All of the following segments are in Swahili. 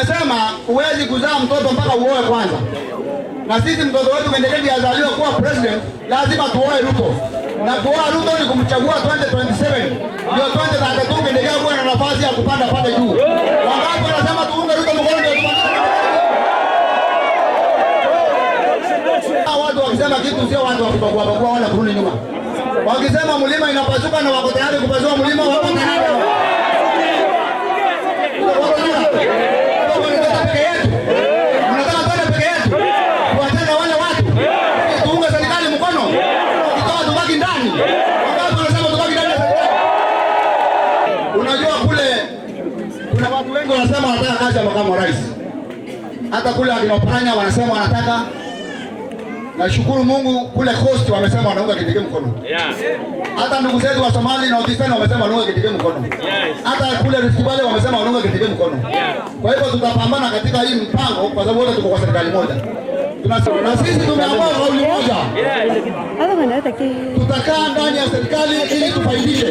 Nasema huwezi kuzaa mtoto mpaka uoe kwanza. Na sisi mtoto wetu Kindikindi azaliwa kuwa president, lazima tuoe Ruto. Na kuoa Ruto ni kumchagua 2027. Ndio 2032 Kindikindi kuwa na nafasi ya kupanda pale juu. Wangapi wanasema tuunge Ruto mkono ndio tupande. Watu wakisema kitu sio watu wa kubagua wala kurudi nyuma. Wakisema mlima inapasuka na wako tayari kupasua mlima wako tayari. Unajua kule kuna watu wengi wanasema wanataka kazi ya makamu wa rais. Hata kule akinopanya wanasema wanataka. Nashukuru Mungu kule Coast wamesema wanaunga Kindiki mkono. Hata ndugu zetu wa Somali na Pakistan wamesema wanaunga Kindiki mkono. Hata kule Rift Valley wamesema wanaunga Kindiki mkono. Kwa hivyo tutapambana katika hii mpango kwa sababu wote tuko kwa serikali moja. Na sisi tumeamua kauli moja. Tutakaa ndani ya serikali ili tufaidike.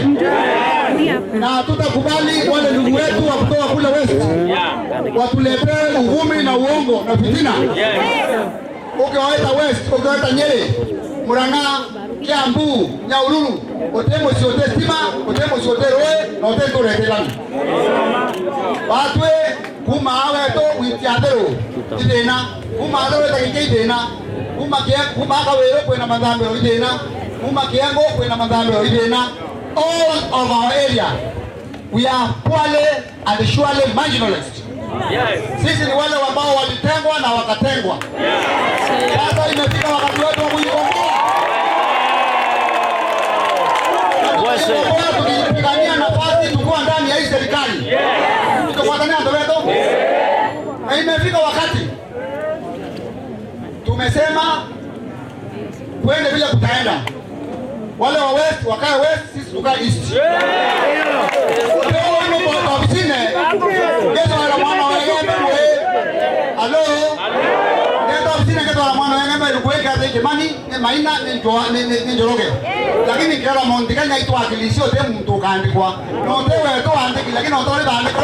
Na tutakubali wale ndugu wetu wa kutoka kule West watuletee uvumi na uongo na fitina. Ukiwaita West, ukiwaita Nyeri, Murang'a, Kiambu, Nyahururu, otemo siote stima, otemo siote roe, na otemo retelani. Batwe kuma awe to witiadero idena, kuma awe takike idena, kuma kawero kwena madhambe idena, kuma kiango kwena madhambe idena. All of our area, we are poorly and surely marginalized. Sisi ni wale ambao walitengwa na wakatengwa. Sasa imefika wakati wetu wa kujikomboa. Tukipigania nafasi tukiwa ndani ya hii serikali. Tutafuatania ndoto yetu. Na imefika wakati tumesema kwende bila kutaenda. Wale wa West wakae West, sisi tukae East. Mani maina ni njoroge lakini kila montika ina itu akilisio te mtu kaandikwa no te wewe to andiki lakini otole baandikwa